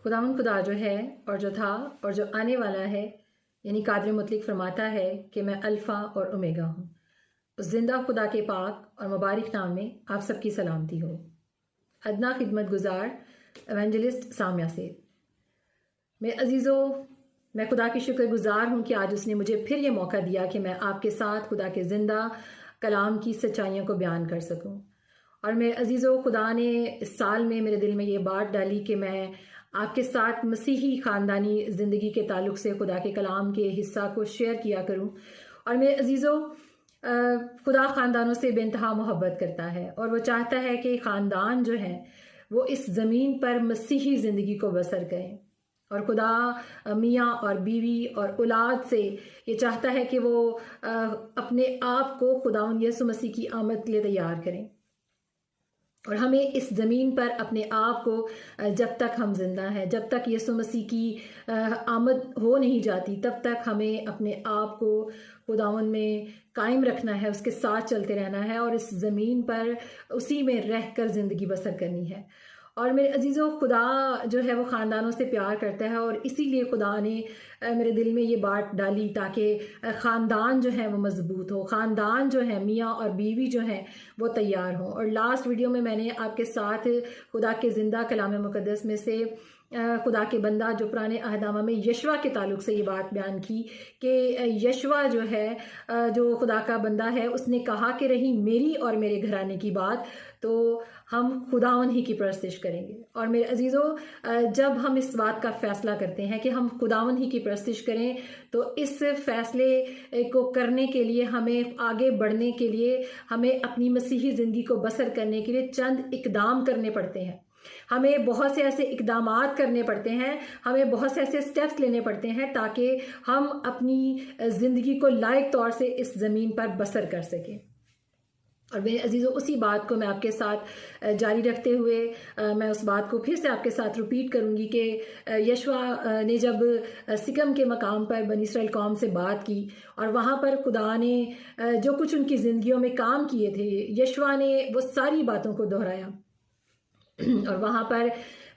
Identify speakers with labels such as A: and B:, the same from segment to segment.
A: खुदावंद खुदा जो है और जो था और जो आने वाला है, यानी कादिर मुतलक फरमाता है कि मैं अल्फ़ा और ओमेगा हूँ। उस जिंदा खुदा के पाक और मुबारक नाम में आप सबकी सलामती हो। अदना खिदमत गुजार एवेंजलिस्ट सामिया से। मेरे अजीज़ों, मैं खुदा की शुक्रगुजार हूँ कि आज उसने मुझे फिर ये मौका दिया कि मैं आपके साथ खुदा के ज़िंदा कलाम की सच्चाइयों को बयान कर सकूँ। और मेरे अजीज़ों, खुदा ने इस साल में मेरे दिल में ये बात डाली कि मैं आपके साथ मसीही ख़ानदानी ज़िंदगी के ताल्लुक़ से खुदा के कलाम के हिस्सा को शेयर किया करूँ। और मेरे अजीज़ों, खुदा ख़ानदानों से बेइंतहा मोहब्बत करता है और वो चाहता है कि ख़ानदान जो है वो इस ज़मीन पर मसीही ज़िंदगी को बसर करें। और खुदा मियाँ और बीवी और औलाद से ये चाहता है कि वो अपने आप को खुदावंद यीशु मसीह की आमद के लिए तैयार करें। और हमें इस ज़मीन पर अपने आप को जब तक हम जिंदा हैं, जब तक यीशु मसीह की आमद हो नहीं जाती, तब तक हमें अपने आप को खुदावंद में कायम रखना है, उसके साथ चलते रहना है और इस ज़मीन पर उसी में रहकर ज़िंदगी बसर करनी है। और मेरे अजीज़ों, खुदा जो है वो ख़ानदानों से प्यार करता है और इसीलिए खुदा ने मेरे दिल में ये बात डाली ताकि ख़ानदान जो है वो मज़बूत हो, ख़ानदान जो है मियाँ और बीवी जो हैं वो तैयार हों। और लास्ट वीडियो में मैंने आपके साथ खुदा के ज़िंदा कलाम मुक़द्दस में से खुदा के बंदा जो पुराने अहदनामा में यशवा के ताल्लुक़ से ये बात बयान की कि यशवा जो है जो खुदा का बंदा है, उसने कहा कि रही मेरी और मेरे घराने की बात तो हम खुदावन ही की परस्तिश करेंगे। और मेरे अजीज़ों, जब हम इस बात का फ़ैसला करते हैं कि हम खुदावन ही की परस्तिश करें तो इस फ़ैसले को करने के लिए हमें आगे बढ़ने के लिए हमें अपनी मसीही ज़िंदगी को बसर करने के लिए चंद इक़दाम करने पड़ते हैं। हमें बहुत से ऐसे इक़दामात करने पड़ते हैं, हमें बहुत से ऐसे स्टेप्स लेने पड़ते हैं ताकि हम अपनी ज़िंदगी को लायक तौर से इस ज़मीन पर बसर कर सकें। और मेरे अजीज़ों, उसी बात को मैं आपके साथ जारी रखते हुए मैं उस बात को फिर से आपके साथ रिपीट करूंगी कि यशवा ने जब सिकम के मकाम पर बनी इसराइल कौम से बात की और वहाँ पर खुदा ने जो कुछ उनकी ज़िंदगियों में काम किए थे, यशवा ने वो सारी बातों को दोहराया। और वहाँ पर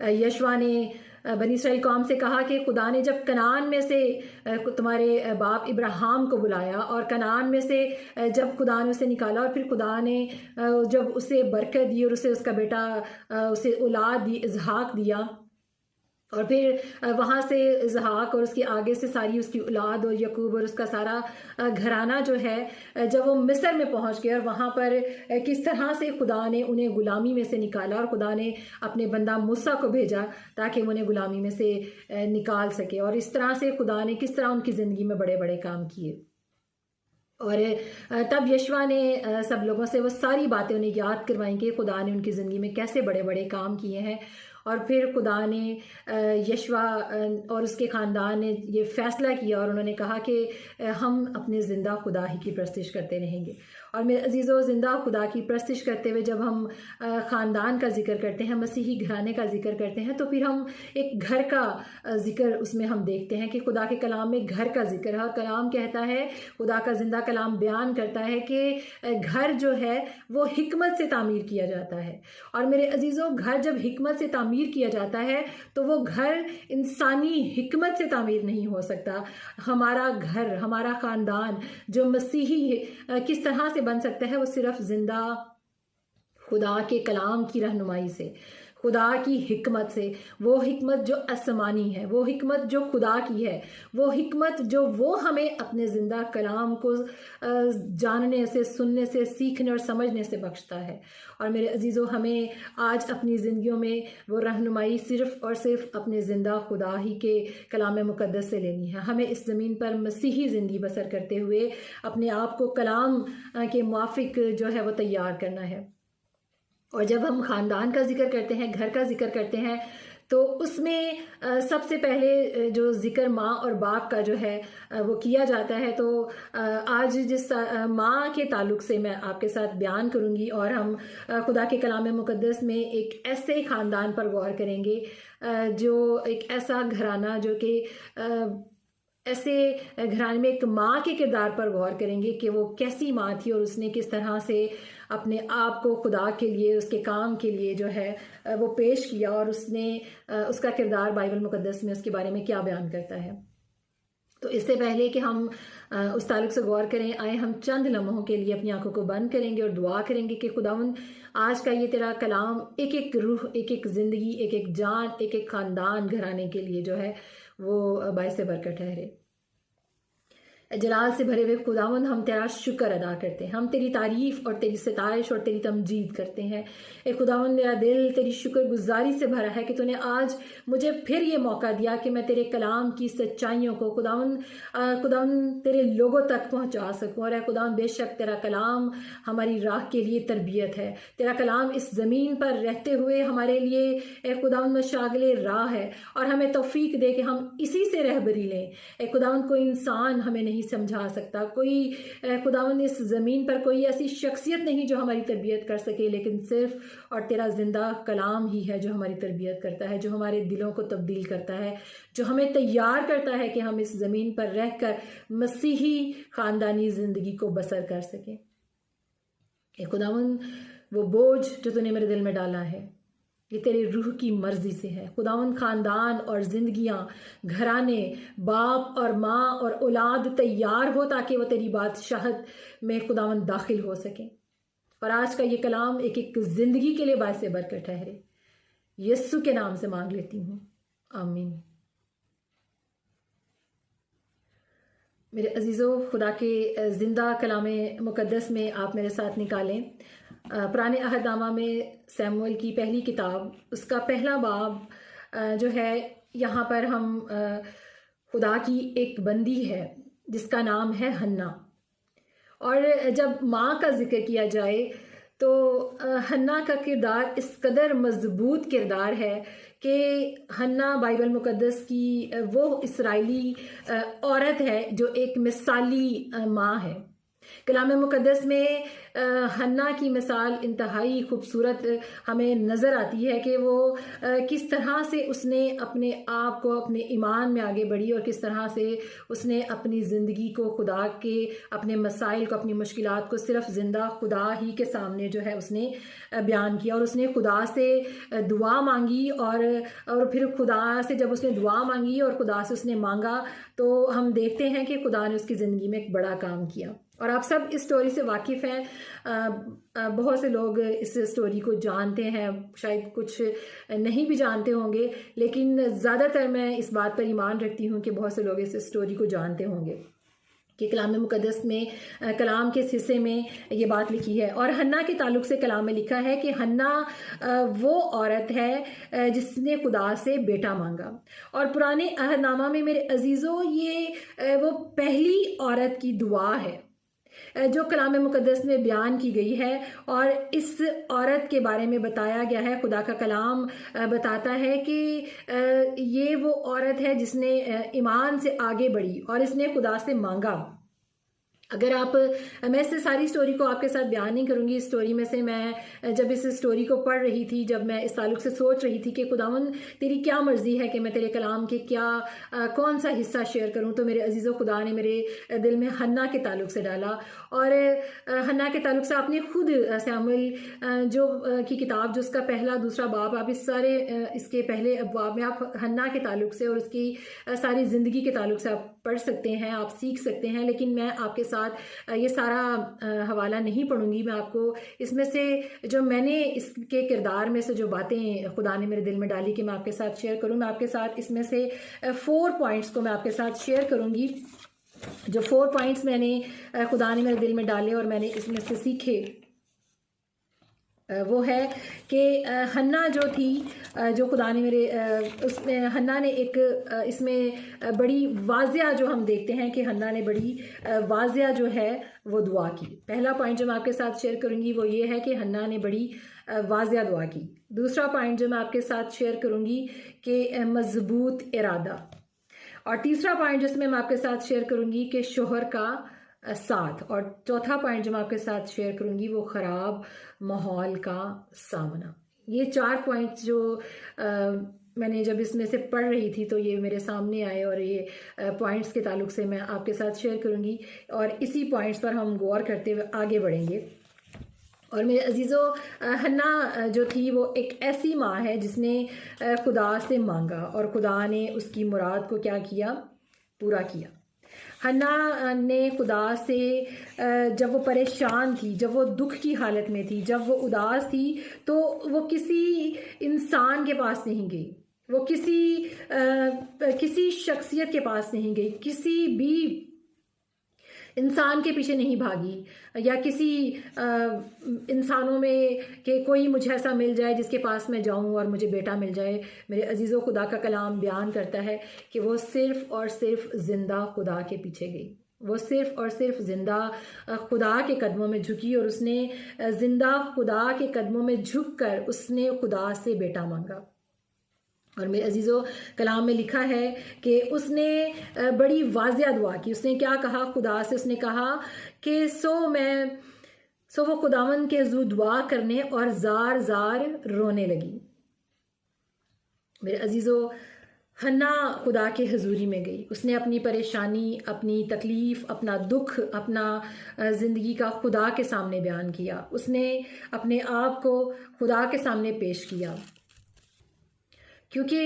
A: यशवा ने बनी इसराइल कौम से कहा कि खुदा ने जब कनान में से तुम्हारे बाप इब्राहिम को बुलाया और कनान में से जब खुदा ने उसे निकाला और फिर खुदा ने जब उसे बरकत दी और उसे उसका बेटा उसे औलाद दी, इसहाक दिया, और फिर वहाँ से इसहाक और उसके आगे से सारी उसकी औलाद और यकूब और उसका सारा घराना जो है जब वो मिस्र में पहुँच गए और वहाँ पर किस तरह से खुदा ने उन्हें गुलामी में से निकाला और खुदा ने अपने बंदा मूसा को भेजा ताकि वो उन्हें गुलामी में से निकाल सके। और इस तरह से खुदा ने किस तरह उनकी ज़िंदगी में बड़े बड़े काम किए। और तब यशवा ने सब लोगों से वो सारी बातें उन्हें याद करवाई कि खुदा ने उनकी ज़िंदगी में कैसे बड़े बड़े काम किए हैं। और फिर खुदा ने यशवा और उसके ख़ानदान ने ये फ़ैसला किया और उन्होंने कहा कि हम अपने ज़िंदा खुदा ही की परस्तिश करते रहेंगे। और मेरे अजीज़ों, ज़िंदा खुदा की परस्तिश करते हुए जब हम ख़ानदान का जिक्र करते हैं, मसीही घराने का जिक्र करते हैं, तो फिर हम एक घर का जिक्र उसमें हम देखते हैं कि खुदा के कलाम में घर का जिक्र है। और कलाम कहता है, खुदा का ज़िंदा कलाम बयान करता है कि घर जो है वो हिकमत से तामीर किया जाता है। और मेरे अजीज़ों, घर जब हिकमत से तामीर किया जाता है तो वो घर इंसानी हिकमत से तामीर नहीं हो सकता। हमारा घर, हमारा ख़ानदान जो मसीही किस तरह से बन सकता है, वो सिर्फ जिंदा खुदा के कलाम की रहनुमाई से, खुदा की हिकमत से। वो हिकमत जो आसमानी है, वो हिकमत जो खुदा की है, वो हिकमत जो वो हमें अपने ज़िंदा कलाम को जानने से, सुनने से, सीखने और समझने से बख्शता है। और मेरे अजीज़ों, हमें आज अपनी ज़िंदगियों में वो रहनुमाई सिर्फ़ और सिर्फ अपने ज़िंदा खुदा ही के कलाम मुक़द्दस से लेनी है। हमें इस ज़मीन पर मसीही ज़िंदगी बसर करते हुए अपने आप को कलाम के मुआफ़िक जो है वो तैयार करना है। और जब हम ख़ानदान का जिक्र करते हैं, घर का जिक्र करते हैं, तो उसमें सबसे पहले जो जिक्र माँ और बाप का जो है वो किया जाता है। तो आज जिस माँ के ताल्लुक़ से मैं आपके साथ बयान करूँगी और हम खुदा के कलाम मुक़द्दस में एक ऐसे ख़ानदान पर गौर करेंगे जो एक ऐसा घराना जो कि ऐसे घराने में एक माँ के किरदार पर गौर करेंगे कि वो कैसी माँ थी और उसने किस तरह से अपने आप को खुदा के लिए, उसके काम के लिए जो है वो पेश किया, और उसने उसका किरदार बाइबल मुकद्दस में उसके बारे में क्या बयान करता है। तो इससे पहले कि हम उस ताल्लुक से गौर करें, आए हम चंद लम्हों के लिए अपनी आंखों को बंद करेंगे और दुआ करेंगे कि खुदावंद आज का ये तेरा कलाम एक एक रूह, एक एक ज़िंदगी, एक एक जान, एक एक ख़ानदान घराने के लिए जो है वो बाइस बरकत ठहरे। जलाल से भरे हुए खुदावंद, हम तेरा शुक्र अदा करते हैं, हम तेरी तारीफ़ और तेरी सताइश और तेरी तमजीद करते हैं। ए खुदावंद, मेरा दिल तेरी शुक्रगुजारी से भरा है कि तूने आज मुझे फिर ये मौका दिया कि मैं तेरे कलाम की सच्चाइयों को खुदावंद तेरे लोगों तक पहुंचा सकूं। और खुदावंद, बेशक तेरा कलाम हमारी राह के लिए तरबियत है, तेरा कलाम इस ज़मीन पर रहते हुए हमारे लिए खुदावंद मशागले राह है, और हमें तौफीक दे कि हम इसी से रहबरी लें। खुदावंद, कोई इंसान हमें नहीं समझा सकता, कोई खुदावंद इस ज़मीन पर कोई ऐसी शख्सियत नहीं जो हमारी तरबियत कर सके, लेकिन सिर्फ और तेरा ज़िंदा कलाम ही है जो हमारी तरबियत करता है, जो हमारे दिलों को तब्दील करता है, जो हमें तैयार करता है कि हम इस ज़मीन पर रहकर मसीही ख़ानदानी ज़िंदगी को बसर कर सकें। खुदावंद, वो बोझ जो तूने मेरे दिल में डाला है ये तेरी रूह की मर्जी से है। खुदावंद, ख़ानदान और ज़िंदगियाँ, घराने, बाप और माँ और औलाद तैयार हो ताकि वो तेरी बादशाहत में खुदावंद दाखिल हो सकें। और आज का ये कलाम एक एक ज़िंदगी के लिए बाइस बरकत ठहरे। यीशु के नाम से मांग लेती हूँ, आमीन। मेरे अजीज़ों, खुदा के ज़िंदा कलाम मुकद्दस में आप मेरे साथ निकालें पुराने अहदनामा में सैमुअल की पहली किताब, उसका पहला बाब जो है, यहाँ पर हम खुदा की एक बंदी है जिसका नाम है हन्ना। और जब माँ का जिक्र किया जाए तो हन्ना का किरदार इस कदर मजबूत किरदार है कि हन्ना बाइबल मुकद्दस की वो इस्राएली औरत है जो एक मिसाली माँ है। कलाम मुकद्दस में हन्ना की मिसाल इंतहाई खूबसूरत हमें नज़र आती है कि वो किस तरह से उसने अपने आप को, अपने ईमान में आगे बढ़ी, और किस तरह से उसने अपनी ज़िंदगी को खुदा के, अपने मसाइल को, अपनी मुश्किलात को सिर्फ ज़िंदा खुदा ही के सामने जो है उसने बयान किया। और उसने खुदा से दुआ मांगी, और फिर खुदा से जब उसने दुआ मांगी और खुदा से उसने मांगा तो हम देखते हैं कि खुदा ने उसकी ज़िंदगी में एक बड़ा काम किया। और आप सब इस स्टोरी से वाकिफ़ हैं, बहुत से लोग इस स्टोरी को जानते हैं, शायद कुछ नहीं भी जानते होंगे, लेकिन ज़्यादातर मैं इस बात पर ईमान रखती हूँ कि बहुत से लोग इस स्टोरी को जानते होंगे कि कलाम मुकद्दस में कलाम के हिस्से में ये बात लिखी है। और हन्ना के ताल्लुक से कलाम में लिखा है कि हन्ना वो औरत है जिसने खुदा से बेटा मांगा। और पुराने अहदनामा में मेरे अजीज़ों ये वो पहली औरत की दुआ है जो कलाम मुकद्दस में बयान की गई है। और इस औरत के बारे में बताया गया है, खुदा का कलाम बताता है कि ये वो औरत है जिसने ईमान से आगे बढ़ी और इसने खुदा से मांगा। अगर मैं इस सारी स्टोरी को आपके साथ बयान नहीं करूँगी। इस स्टोरी में से मैं जब इस स्टोरी को पढ़ रही थी, जब मैं इस ताल्लुक से सोच रही थी कि खुदावंद तेरी क्या मर्ज़ी है कि मैं तेरे कलाम के कौन सा हिस्सा शेयर करूँ, तो मेरे अजीज़ों खुदा ने मेरे दिल में हन्ना के ताल्लुक से डाला। और हन्ना के ताल्लुक से आपने खुद सैमुअल जो की किताब, जो उसका पहला दूसरा बाब, आप इस सारे इसके पहले अबवाब में आप हन्ना के ताल्लुक से और उसकी सारी ज़िंदगी के ताल्लुक से आप पढ़ सकते हैं, आप सीख सकते हैं। लेकिन मैं आपके साथ ये सारा हवाला नहीं पढ़ूंगी। मैं आपको इसमें से जो मैंने इसके किरदार में से जो बातें खुदा ने मेरे दिल में डाली कि मैं आपके साथ शेयर करूं, मैं आपके साथ इसमें से 4 पॉइंट्स को मैं आपके साथ शेयर करूंगी। जो 4 पॉइंट्स मैंने खुदा ने मेरे दिल में डाले और मैंने इसमें से सीखे, वो है कि हन्ना जो थी, जो खुदा ने उसमें हन्ना ने एक इसमें बड़ी वाज़िया, जो हम देखते हैं कि हन्ना ने बड़ी वाज़िया जो है वो दुआ की। पहला पॉइंट जो मैं आपके साथ शेयर करूंगी वो ये है कि हन्ना ने बड़ी वाज़िया दुआ की। दूसरा पॉइंट जो मैं आपके साथ शेयर करूंगी कि मजबूत इरादा। और तीसरा पॉइंट जिसमें मैं आपके साथ शेयर करूंगी कि शोहर का साथ। और चौथा पॉइंट जो मैं आपके साथ शेयर करूंगी वो ख़राब माहौल का सामना। ये 4 पॉइंट्स जो मैंने जब इसमें से पढ़ रही थी तो ये मेरे सामने आए और ये पॉइंट्स के ताल्लुक से मैं आपके साथ शेयर करूँगी और इसी पॉइंट्स पर हम गौर करते हुए आगे बढ़ेंगे। और मेरे अजीज़ों, हन्ना जो थी वो एक ऐसी माँ है जिसने खुदा से मांगा और खुदा ने उसकी मुराद को क्या किया, पूरा किया। हन्ना ने खुदा से जब वो परेशान थी, जब वो दुख की हालत में थी, जब वो उदास थी, तो वो किसी इंसान के पास नहीं गई, वो किसी शख्सियत के पास नहीं गई, किसी भी इंसान के पीछे नहीं भागी या किसी इंसानों में कि कोई मुझे ऐसा मिल जाए जिसके पास मैं जाऊं और मुझे बेटा मिल जाए। मेरे अजीज़ों, खुदा का कलाम बयान करता है कि वो सिर्फ़ और सिर्फ ज़िंदा खुदा के पीछे गई, वो सिर्फ़ और सिर्फ ज़िंदा खुदा के कदमों में झुकी और उसने ज़िंदा खुदा के कदमों में झुककर उसने खुदा से बेटा मांगा। और मेरे अजीज़ों, कलाम में लिखा है कि उसने बड़ी वाज़िया दुआ की। उसने क्या कहा खुदा से? उसने कहा कि सो वो खुदावन के हुज़ूर दुआ करने और ज़ार ज़ार रोने लगी। मेरे अजीज़ों, हन्ना खुदा के हुज़ूरी में गई, उसने अपनी परेशानी, अपनी तकलीफ़, अपना दुख, अपना ज़िंदगी का खुदा के सामने बयान किया। उसने अपने आप को खुदा के सामने पेश किया, क्योंकि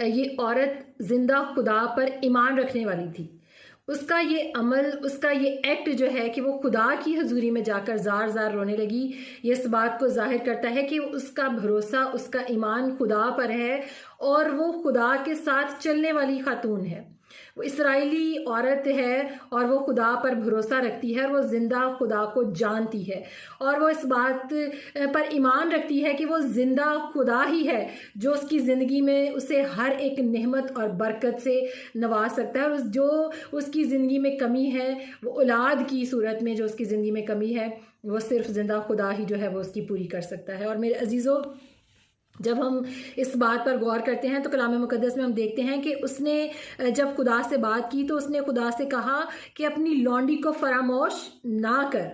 A: ये औरत ज़िंदा खुदा पर ईमान रखने वाली थी। उसका ये अमल, उसका ये एक्ट जो है कि वो खुदा की हजूरी में जाकर ज़ार ज़ार रोने लगी, ये इस बात को जाहिर करता है कि उसका भरोसा, उसका ईमान खुदा पर है और वो खुदा के साथ चलने वाली खातून है। वो इस्राएली औरत है और वो खुदा पर भरोसा रखती है और वो ज़िंदा खुदा को जानती है और वो इस बात पर ईमान रखती है कि वो ज़िंदा खुदा ही है जो उसकी ज़िंदगी में उसे हर एक नेमत और बरकत से नवाज सकता है। और जो उसकी ज़िंदगी में कमी है, वो औलाद की सूरत में जो उसकी ज़िंदगी में कमी है, वो सिर्फ ज़िंदा खुदा ही जो है वो उसकी पूरी कर सकता है। और मेरे अजीज़ों, जब हम इस बात पर गौर करते हैं तो कलाम मुकद्दस में हम देखते हैं कि उसने जब खुदा से बात की तो उसने खुदा से कहा कि अपनी लौंडी को फरामोश ना कर,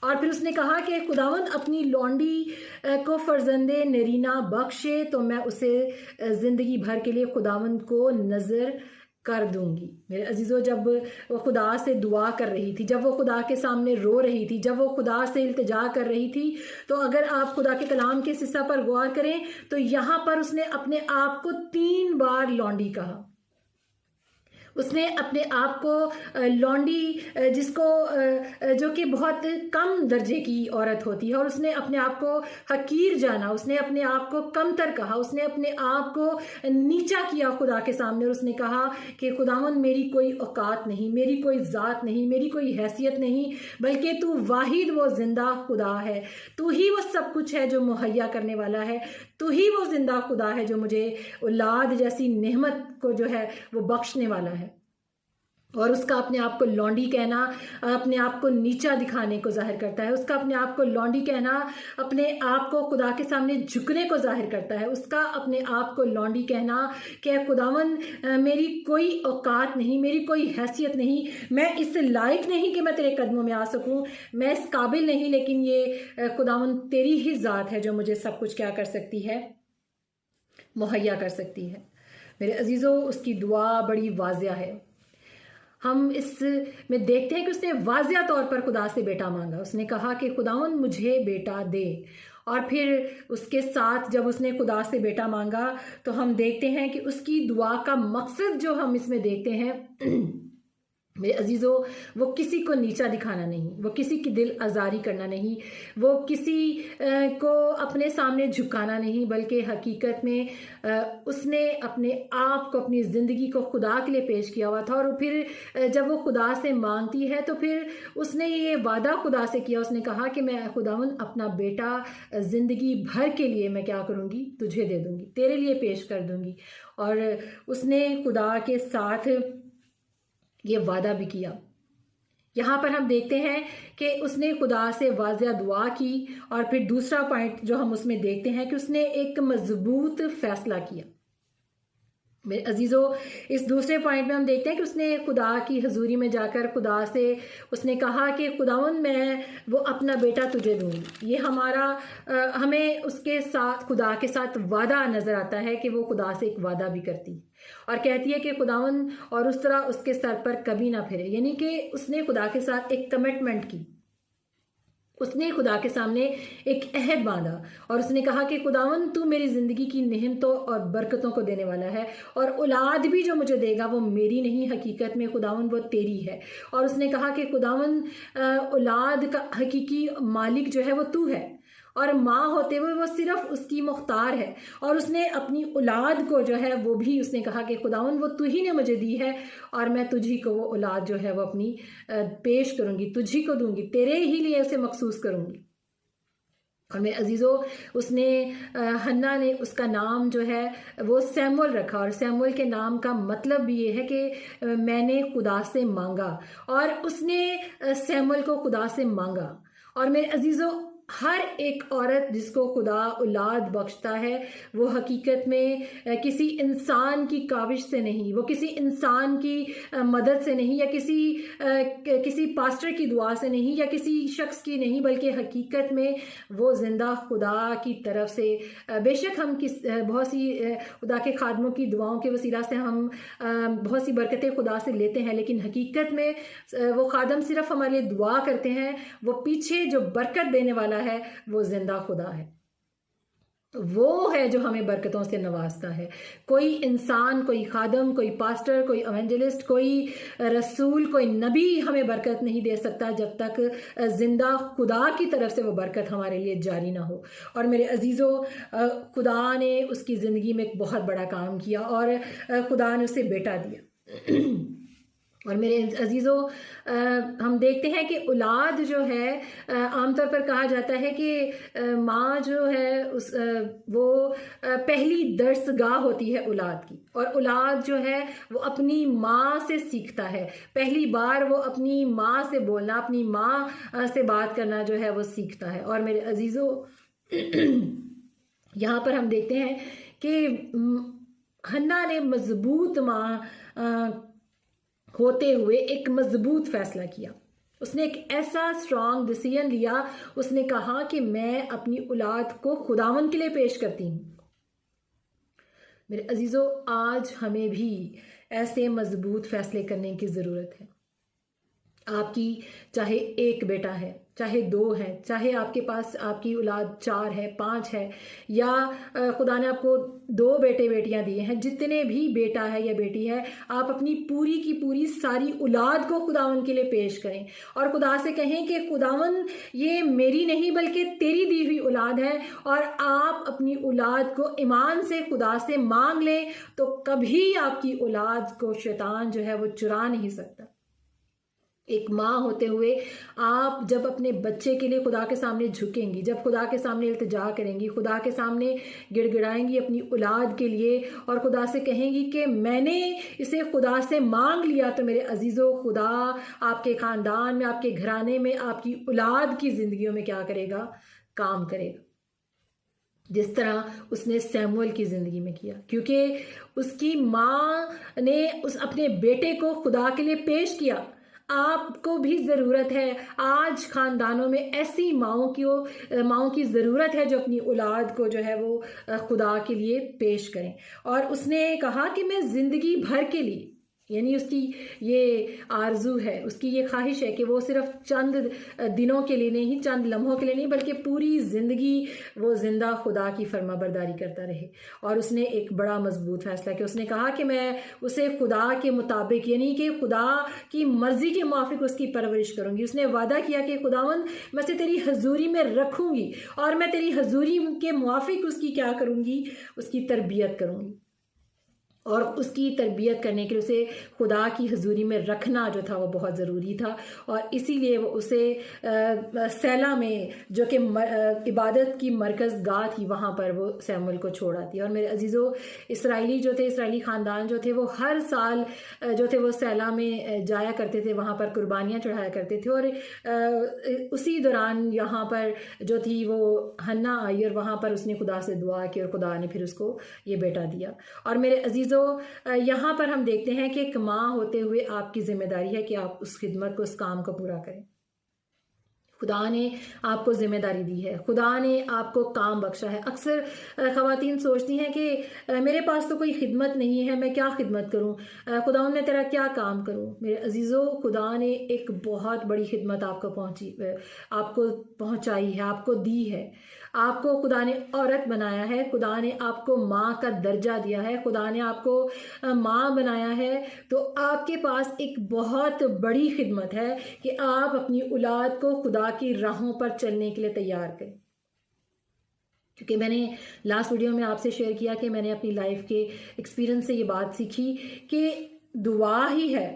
A: और फिर उसने कहा कि खुदावन अपनी लौंडी को फर्जंदे नरीना बख्शे तो मैं उसे ज़िंदगी भर के लिए खुदावन को नज़र कर दूंगी। मेरे अजीज़ों, जब वो खुदा से दुआ कर रही थी, जब वो खुदा के सामने रो रही थी, जब वो खुदा से इल्तिजा कर रही थी, तो अगर आप खुदा के कलाम के हिस्सा पर गौर करें तो यहाँ पर उसने अपने आप को 3 बार लौंडी कहा। उसने अपने आप को लौंडी, जिसको जो कि बहुत कम दर्जे की औरत होती है, और उसने अपने आप को हकीर जाना, उसने अपने आप को कमतर कहा, उसने अपने आप को नीचा किया खुदा के सामने। और उसने कहा कि खुदावन, मेरी कोई औकात नहीं, मेरी कोई ज़ात नहीं, मेरी कोई हैसियत नहीं, बल्कि तू वाहिद वो ज़िंदा खुदा है, तू ही वो सब कुछ है जो मुहैया करने वाला है, तू ही वो ज़िंदा खुदा है जो मुझे औलाद जैसी नेमत को जो है वो बख्शने वाला है। और उसका अपने आप को लौंडी कहना अपने आप को नीचा दिखाने को जाहिर करता है। उसका अपने आप को लौंडी कहना अपने आप को खुदा के सामने झुकने को जाहिर करता है। उसका अपने आप को लौंडी कहना कि खुदावन, मेरी कोई औकात नहीं, मेरी कोई हैसियत नहीं, मैं इस लायक नहीं कि मैं तेरे कदमों में आ सकूं, मैं इस काबिल नहीं, लेकिन ये खुदावन तेरी ही ज़ात है जो मुझे सब कुछ क्या कर सकती है, मुहैया कर सकती है। मेरे अजीज़ों, उसकी दुआ बड़ी वाज़िया है। हम इसमें देखते हैं कि उसने वाज़िया तौर पर खुदा से बेटा मांगा। उसने कहा कि खुदावन मुझे बेटा दे, और फिर उसके साथ जब उसने खुदा से बेटा मांगा तो हम देखते हैं कि उसकी दुआ का मकसद जो हम इसमें देखते हैं मेरे अजीज़ों, वो किसी को नीचा दिखाना नहीं, वो किसी की दिल आज़ारी करना नहीं, वो किसी को अपने सामने झुकाना नहीं, बल्कि हकीकत में उसने अपने आप को, अपनी ज़िंदगी को खुदा के लिए पेश किया हुआ था। और फिर जब वो खुदा से मांगती है तो फिर उसने ये वादा खुदा से किया, उसने कहा कि मैं खुदावन अपना बेटा ज़िंदगी भर के लिए मैं क्या करूँगी, तुझे दे दूँगी, तेरे लिए पेश कर दूँगी। और उसने खुदा के साथ ये वादा भी किया। यहाँ पर हम देखते हैं कि उसने खुदा से वाज़िया दुआ की, और फिर दूसरा पॉइंट जो हम उसमें देखते हैं कि उसने एक मजबूत फैसला किया। मेरे अजीज़ों, इस दूसरे पॉइंट में हम देखते हैं कि उसने खुदा की हजूरी में जाकर खुदा से उसने कहा कि खुदावंद मैं वो अपना बेटा तुझे दूंगी। ये हमें उसके साथ खुदा के साथ वादा नज़र आता है कि वो खुदा से एक वादा भी करती है और कहती है कि खुदावंद और उस तरह उसके सर पर कभी ना फिरे, यानी कि उसने खुदा के साथ एक कमिटमेंट की, उसने खुदा के सामने एक अहद बांधा और उसने कहा कि खुदावन तू मेरी ज़िंदगी की नेमतों और बरकतों को देने वाला है और औलाद भी जो मुझे देगा वो मेरी नहीं, हकीकत में खुदावन वो तेरी है। और उसने कहा कि खुदावन औलाद का हकीकी मालिक जो है वो तू है और माँ होते हुए वो सिर्फ उसकी मुख्तार है। और उसने अपनी औलाद को जो है वो भी उसने कहा कि खुदावन वो तू ही ने मुझे दी है और मैं तुझी को वो औलाद जो है वो अपनी पेश करूँगी, तुझी को दूंगी, तेरे ही लिए उसे मखसूस करूँगी। और मेरे अजीज़ों, उसने हन्ना ने उसका नाम जो है वो सैमुअल रखा और सैमुअल के नाम का मतलब भी ये है कि मैंने खुदा से मांगा, और उसने सैमुअल को खुदा से मांगा। और मेरे अजीज़ों, हर एक औरत जिसको खुदा औलाद बख्शता है वो हकीकत में किसी इंसान की काविश से नहीं, वो किसी इंसान की मदद से नहीं, या किसी पास्टर की दुआ से नहीं, या किसी शख्स की नहीं, बल्कि हकीकत में वो जिंदा खुदा की तरफ से। बेशक हम बहुत सी खुदा के खादमों की दुआओं के वसीला से हम बहुत सी बरकतें खुदा से लेते हैं, लेकिन हकीकत में वो खादम सिर्फ हमारे लिए दुआ करते हैं, वो पीछे जो बरकत देने वाला है वो जिंदा खुदा है। वो है जो हमें बरकतों से नवाजता है। कोई इंसान, कोई खादम, कोई पास्टर, कोई एवेंजलिस्ट, कोई रसूल, कोई नबी हमें बरकत नहीं दे सकता जब तक जिंदा खुदा की तरफ से वो बरकत हमारे लिए जारी ना हो। और मेरे अजीज़ों, खुदा ने उसकी ज़िंदगी में एक बहुत बड़ा काम किया और खुदा ने उसे बेटा दिया। और मेरे अजीज़ों, हम देखते हैं कि औलाद जो है, आमतौर पर कहा जाता है कि माँ जो है वो पहली दरसगाह होती है औलाद की, और औलाद जो है वो अपनी माँ से सीखता है। पहली बार वो अपनी माँ से बोलना, अपनी माँ से बात करना जो है वो सीखता है। और मेरे अजीज़ों, यहाँ पर हम देखते हैं कि हन्ना ने मजबूत माँ होते हुए एक मजबूत फैसला किया। उसने एक ऐसा स्ट्रांग डिसीजन लिया, उसने कहा कि मैं अपनी औलाद को खुदावन के लिए पेश करती हूँ। मेरे अजीज़ों, आज हमें भी ऐसे मजबूत फैसले करने की ज़रूरत है। आपकी चाहे एक बेटा है, चाहे दो है, चाहे आपके पास आपकी औलाद 4 है, 5 है, या खुदा ने आपको 2 बेटे बेटियां दिए हैं, जितने भी बेटा है या बेटी है, आप अपनी पूरी की पूरी सारी औलाद को खुदावन के लिए पेश करें और खुदा से कहें कि खुदावन ये मेरी नहीं बल्कि तेरी दी हुई औलाद है, और आप अपनी औलाद को ईमान से खुदा से मांग लें तो कभी आपकी औलाद को शैतान जो है वो चुरा नहीं सकता। एक माँ होते हुए आप जब अपने बच्चे के लिए खुदा के सामने झुकेंगी, जब खुदा के सामने इल्तिजा करेंगी, खुदा के सामने गिड़गिड़ाएंगी अपनी औलाद के लिए और खुदा से कहेंगी कि मैंने इसे खुदा से मांग लिया, तो मेरे अजीज़ों, खुदा आपके ख़ानदान में, आपके घराने में, आपकी औलाद की ज़िंदगियों में क्या करेगा? काम करेगा, जिस तरह उसने सैमुअल की ज़िंदगी में किया, क्योंकि उसकी माँ ने अपने बेटे को खुदा के लिए पेश किया। आपको भी ज़रूरत है, आज ख़ानदानों में ऐसी माँओं की ज़रूरत है जो अपनी औलाद को जो है वो खुदा के लिए पेश करें। और उसने कहा कि मैं ज़िंदगी भर के लिए, यानी उसकी ये आरजू है, उसकी ये ख्वाहिश है कि वो सिर्फ चंद दिनों के लिए नहीं, चंद लम्हों के लिए नहीं, बल्कि पूरी ज़िंदगी वो जिंदा खुदा की फरमाबरदारी करता रहे। और उसने एक बड़ा मजबूत फैसला किया। उसने कहा कि मैं उसे खुदा के मुताबिक, यानी कि खुदा की मर्जी के मुआफिक उसकी परवरिश करूँगी। उसने वादा किया कि खुदावंद मैं उसे तेरी हजूरी में रखूँगी और मैं तेरी हजूरी के मुआफिक उसकी क्या करूँगी? उसकी तरबियत करूँगी। और उसकी तरबियत करने के लिए उसे खुदा की हजूरी में रखना जो था वो बहुत ज़रूरी था, और इसीलिए वो उसे सैला में, जो कि इबादत की मरकज़ गाह थी, वहाँ पर वो सैमुअल को छोड़ आती। और मेरे अजीज़ों, इसराइली ख़ानदान जो थे वो हर साल जो थे वो सैला में जाया करते थे, वहाँ पर कुर्बानियाँ चढ़ाया करते थे। और उसी दौरान यहाँ पर जो थी वो हन्ना आई और वहाँ पर उसने खुदा से दुआ की और खुदा ने फिर उसको ये बेटा दिया। और मेरे अजीज़ों, अजीज़ों, यहाँ पर हम देखते हैं कि एक माँ होते हुए आपकी ज़िम्मेदारी है कि आप उस खिदमत को, उस काम को पूरा करें। खुदा ने आपको ज़िम्मेदारी दी है, खुदा ने आपको काम बख्शा है। अक्सर ख़वातीन सोचती हैं कि मेरे पास तो कोई खिदमत नहीं है, मैं क्या खिदमत करूं, खुदा ने तेरा क्या काम करूं। मेरे अजीज़ों, खुदा ने एक बहुत बड़ी खिदमत आपको पहुंचाई है, आपको दी है। आपको खुदा ने औरत बनाया है, खुदा ने आपको माँ का दर्जा दिया है, खुदा ने आपको माँ बनाया है। तो आपके पास एक बहुत बड़ी खिदमत है कि आप अपनी औलाद को खुदा की राहों पर चलने के लिए तैयार करें। क्योंकि मैंने लास्ट वीडियो में आपसे शेयर किया कि मैंने अपनी लाइफ के एक्सपीरियंस से ये बात सीखी कि दुआ ही है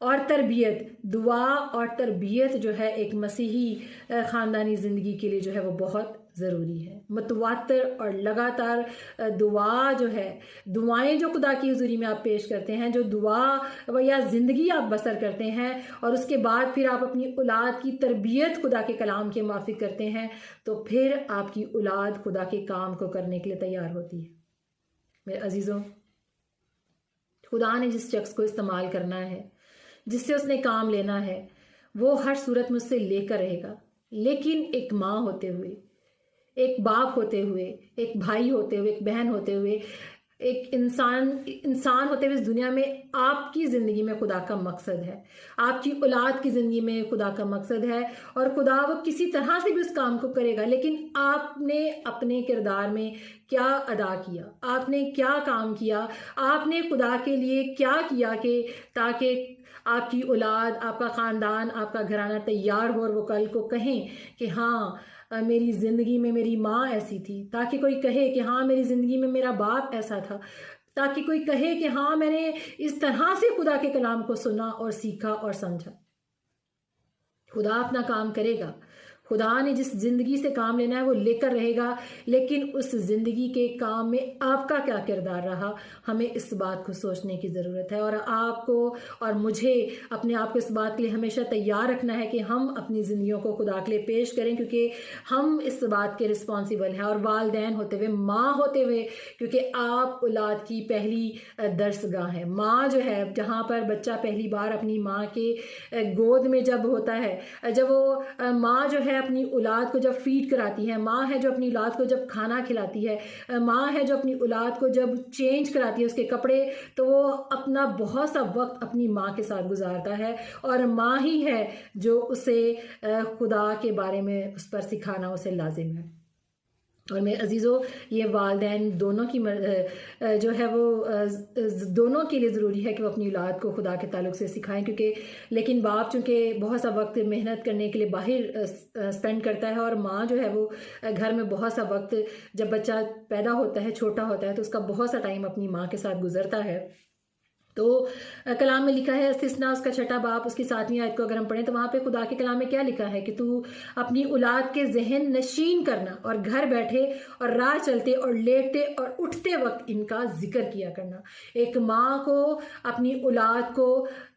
A: और तरबियत, दुआ और तरबियत जो है एक मसीही ख़ानदानी ज़िंदगी के लिए जो है वो बहुत ज़रूरी है। मतवातर और लगातार दुआ जो है, दुआएं जो खुदा की हुज़ूरी में आप पेश करते हैं, जो दुआ या ज़िंदगी आप बसर करते हैं और उसके बाद फिर आप अपनी औलाद की तरबियत खुदा के कलाम के मुताबिक करते हैं, तो फिर आपकी औलाद खुदा के काम को करने के लिए तैयार होती है। मेरे अजीज़ों, खुदा ने जिस शख्स को इस्तेमाल करना है, जिससे उसने काम लेना है, वो हर सूरत मुझसे लेकर रहेगा। लेकिन एक माँ होते हुए, एक बाप होते हुए, एक भाई होते हुए, एक बहन होते हुए, एक इंसान होते हुए इस दुनिया में आपकी ज़िंदगी में खुदा का मकसद है, आपकी औलाद की ज़िंदगी में खुदा का मकसद है। और खुदा वो किसी तरह से भी उस काम को करेगा, लेकिन आपने अपने किरदार में क्या अदा किया, आपने क्या काम किया, आपने खुदा के लिए क्या किया कि ताकि आपकी औलाद, आपका ख़ानदान, आपका घराना तैयार हो और वो कल को कहें कि हाँ, मेरी ज़िंदगी में मेरी माँ ऐसी थी, ताकि कोई कहे कि हाँ, मेरी ज़िंदगी में मेरा बाप ऐसा था, ताकि कोई कहे कि हाँ, मैंने इस तरह से खुदा के कलाम को सुना और सीखा और समझा। खुदा अपना काम करेगा, खुदा ने जिस ज़िंदगी से काम लेना है वो लेकर रहेगा, लेकिन उस ज़िंदगी के काम में आपका क्या किरदार रहा, हमें इस बात को सोचने की ज़रूरत है। और आपको और मुझे अपने आप को इस बात के लिए हमेशा तैयार रखना है कि हम अपनी ज़िंदगियों को खुदा के लिए पेश करें, क्योंकि हम इस बात के रिस्पॉन्सिबल हैं। और वालिदैन होते हुए, माँ होते हुए, क्योंकि आप औलाद की पहली दरसगाह है। माँ जो है, जहाँ पर बच्चा पहली बार अपनी माँ के गोद में जब होता है, जब वो माँ जो है अपनी औलाद को जब फीड कराती है, माँ है जो अपनी औलाद को जब खाना खिलाती है, माँ है जो अपनी औलाद को जब चेंज कराती है उसके कपड़े, तो वो अपना बहुत सा वक्त अपनी माँ के साथ गुजारता है। और माँ ही है जो उसे खुदा के बारे में उस पर सिखाना उसे लाजिम है। और मेरे अजीज़ों, ये वालिदैन दोनों की जो है वो दोनों के लिए ज़रूरी है कि वो अपनी औलाद को खुदा के ताल्लुक़ से सिखाएं, क्योंकि लेकिन बाप चूँकि बहुत सा वक्त मेहनत करने के लिए बाहर स्पेंड करता है, और माँ जो है वो घर में बहुत सा वक्त, जब बच्चा पैदा होता है, छोटा होता है, तो उसका बहुत सा टाइम अपनी माँ के साथ गुजरता है। तो कलाम में लिखा है, इस्तिस्ना उसका छठा बाब उसकी 7वीं आयत को अगर हम पढ़ें तो वहाँ पे खुदा के कलाम में क्या लिखा है कि तू अपनी औलाद के जहन नशीन करना और घर बैठे और राह चलते और लेटते और उठते वक्त इनका जिक्र किया करना। एक माँ को अपनी औलाद को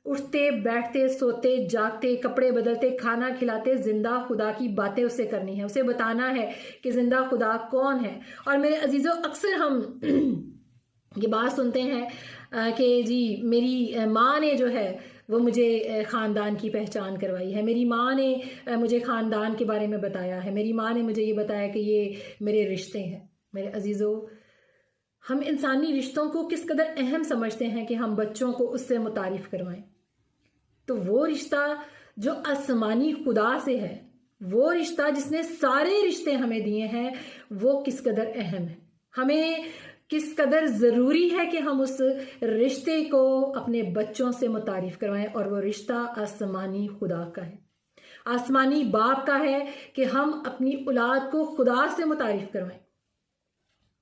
A: उठते, बैठते, सोते, जागते, कपड़े बदलते, खाना खिलाते, जिंदा खुदा की बातें उससे करनी है, उसे बताना है कि जिंदा खुदा कौन है। और मेरे अजीज़ों, अक्सर हम ये बात सुनते हैं कि जी मेरी माँ ने जो है वो मुझे ख़ानदान की पहचान करवाई है, मेरी माँ ने मुझे ख़ानदान के बारे में बताया है, मेरी माँ ने मुझे ये बताया कि ये मेरे रिश्ते हैं। मेरे अजीज़ों, हम इंसानी रिश्तों को किस कदर अहम समझते हैं कि हम बच्चों को उससे मुतारिफ़ करवाएं। तो वो रिश्ता जो आसमानी खुदा से है, वो रिश्ता जिसने सारे रिश्ते हमें दिए हैं, वो किस कदर अहम है, हमें किस कदर ज़रूरी है कि हम उस रिश्ते को अपने बच्चों से मुतारिफ़ करवाएं। और वो रिश्ता आसमानी खुदा का है, आसमानी बाप का है कि हम अपनी औलाद को खुदा से मुतारिफ़ करवाएं,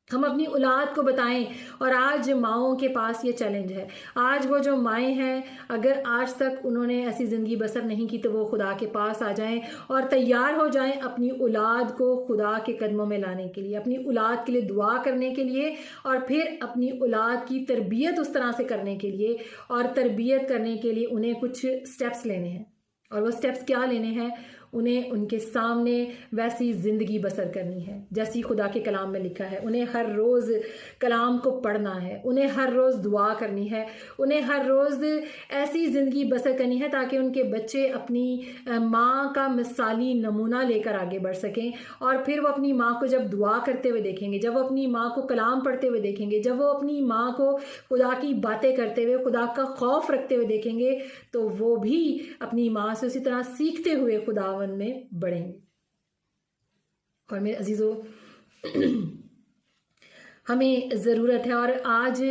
A: हम अपनी औलाद को बताएं। और आज माओं के पास ये चैलेंज है। आज वो जो माएँ हैं, अगर आज तक उन्होंने ऐसी ज़िंदगी बसर नहीं की, तो वो खुदा के पास आ जाएं और तैयार हो जाएं अपनी औलाद को खुदा के कदमों में लाने के लिए, अपनी औलाद के लिए दुआ करने के लिए, और फिर अपनी औलाद की तरबियत उस तरह से करने के लिए। और तरबियत करने के लिए उन्हें कुछ स्टेप्स लेने हैं। और वो स्टेप्स क्या लेने हैं? उन्हें उनके सामने वैसी ज़िंदगी बसर करनी है जैसी खुदा के कलाम में लिखा है। उन्हें हर रोज़ कलाम को पढ़ना है, उन्हें हर रोज़ दुआ करनी है, उन्हें हर रोज़ ऐसी ज़िंदगी बसर करनी है ताकि उनके बच्चे अपनी माँ का मिसाली नमूना लेकर आगे बढ़ सकें। और फिर वो अपनी माँ को जब दुआ करते हुए देखेंगे, जब वो अपनी माँ को कलाम पढ़ते हुए देखेंगे, जब वो अपनी माँ को खुदा की बातें करते हुए, खुदा का खौफ रखते हुए देखेंगे, तो वो भी अपनी माँ से उसी तरह सीखते हुए खुदावन में बढ़ेंगे। और मेरे अजीज़ों, हमें ज़रूरत है, और आज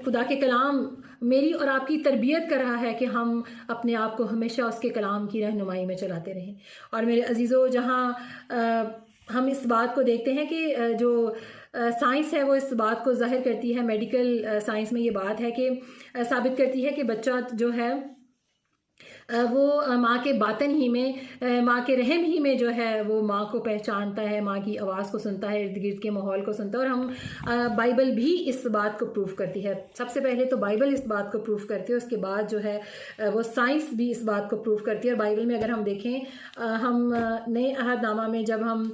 A: खुदा के कलाम मेरी और आपकी तरबियत कर रहा है कि हम अपने आप को हमेशा उसके कलाम की रहनुमाई में चलाते रहें। और मेरे अजीज़ों, जहाँ हम इस बात को देखते हैं कि जो साइंस है वो इस बात को ज़ाहिर करती है, मेडिकल साइंस में ये बात है कि साबित करती है कि बच्चा जो है वो माँ के बातन ही में, माँ के रहम ही में जो है वो माँ को पहचानता है, माँ की आवाज़ को सुनता है, इर्द गिर्द के माहौल को सुनता है। और हम बाइबल भी इस बात को प्रूफ करती है। सबसे पहले तो बाइबल इस बात को प्रूफ करती है, उसके बाद जो है वो साइंस भी इस बात को प्रूफ करती है। और बाइबल में अगर हम देखें, हम नए अहदनामा में जब हम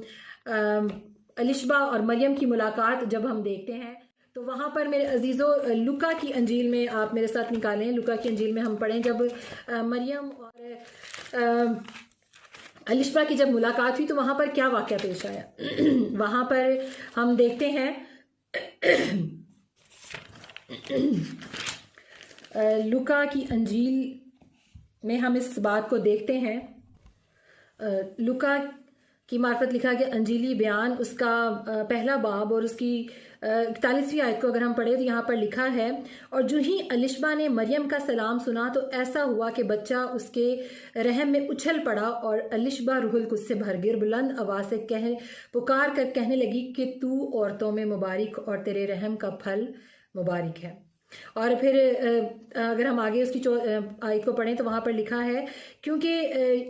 A: अलिशबा और मरियम की मुलाकात जब हम देखते हैं, तो वहाँ पर मेरे अजीज़ों, लुका की अंजील में आप मेरे साथ निकालें, लुका की अंजील में हम पढ़ें, जब मरियम और अलिशबा की जब मुलाकात हुई तो वहाँ पर क्या वाक़या पेश आया। वहाँ पर हम देखते हैं लुका की अंजील में हम इस बात को देखते हैं। लुका की मार्फत लिखा गया अंजीली बयान, उसका पहला बाब और उसकी 41वीं आयत को अगर हम पढ़े तो यहाँ पर लिखा है, और जो ही अलिशबा ने मरियम का सलाम सुना तो ऐसा हुआ कि बच्चा उसके रहम में उछल पड़ा, और अलिशबा रूहुल कुद्स से भर गिर बुलंद आवाज़ से पुकार कर कहने लगी कि तू औरतों में मुबारक और तेरे रहम का फल मुबारक है। और फिर अगर हम आगे उसकी आयत को पढ़ें तो वहाँ पर लिखा है, क्योंकि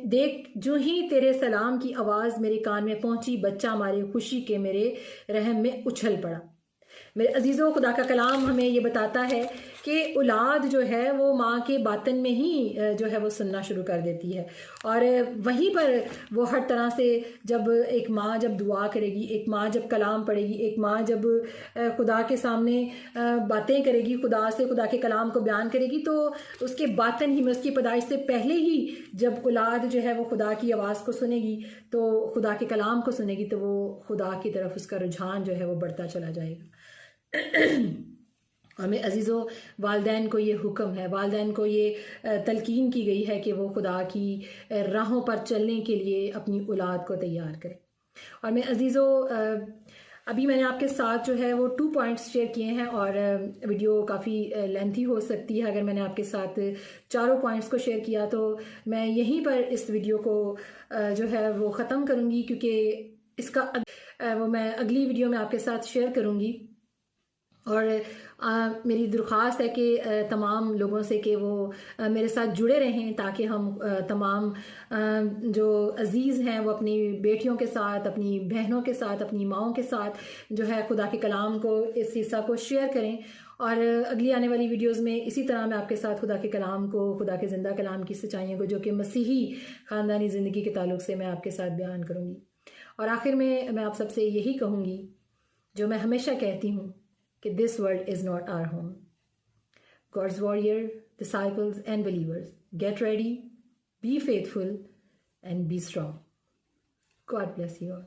A: देख जो ही तेरे सलाम की आवाज़ मेरे कान में पहुँची, बच्चा हमारे खुशी के मेरे रहम में उछल पड़ा। मेरे अजीज़ों, खुदा का कलाम हमें ये बताता है कि औलाद जो है वो माँ के बातन में ही जो है वो सुनना शुरू कर देती है, और वहीं पर वो हर तरह से, जब एक माँ जब दुआ करेगी, एक माँ जब कलाम पढ़ेगी, एक माँ जब खुदा के सामने बातें करेगी, खुदा से खुदा के कलाम को बयान करेगी, तो उसके बातन ही में, उसकी पैदाइश से पहले ही जब औलाद जो है वो खुदा की आवाज़ को सुनेगी, तो खुदा के कलाम को सुनेगी, तो वो खुदा की तरफ उसका रुझान जो है वो बढ़ता चला जाएगा। और मेरे अजीज़ों, वालिदैन को ये हुक्म है, वालिदैन को ये तलकीन की गई है कि वो खुदा की राहों पर चलने के लिए अपनी औलाद को तैयार करें। और मेरे अजीज़ों, अभी मैंने आपके साथ जो है वो 2 पॉइंट्स शेयर किए हैं, और वीडियो काफ़ी लेंथी हो सकती है अगर मैंने आपके साथ 4 पॉइंट्स को शेयर किया, तो मैं यहीं पर इस वीडियो को जो है वो ख़त्म करूँगी, क्योंकि इसका वो मैं अगली वीडियो में आपके साथ शेयर करूँगी। और मेरी दरख्वास्त है कि तमाम लोगों से कि वो मेरे साथ जुड़े रहें, ताकि हम तमाम जो अजीज़ हैं वो अपनी बेटियों के साथ, अपनी बहनों के साथ, अपनी माँओं के साथ जो है खुदा के कलाम को, इस हिस्सा को शेयर करें। और अगली आने वाली वीडियोस में इसी तरह मैं आपके साथ खुदा के कलाम को, खुदा के ज़िंदा कलाम की सच्चाइयों को, जो कि मसीही ख़ानदानी ज़िंदगी के ताल्लुक़ से मैं आपके साथ बयान करूँगी। और आखिर में मैं आप सबसे यही कहूँगी जो मैं हमेशा कहती हूँ, कि this world is not our home. God's warrior, disciples and believers, get ready, be faithful and be strong. God bless you all.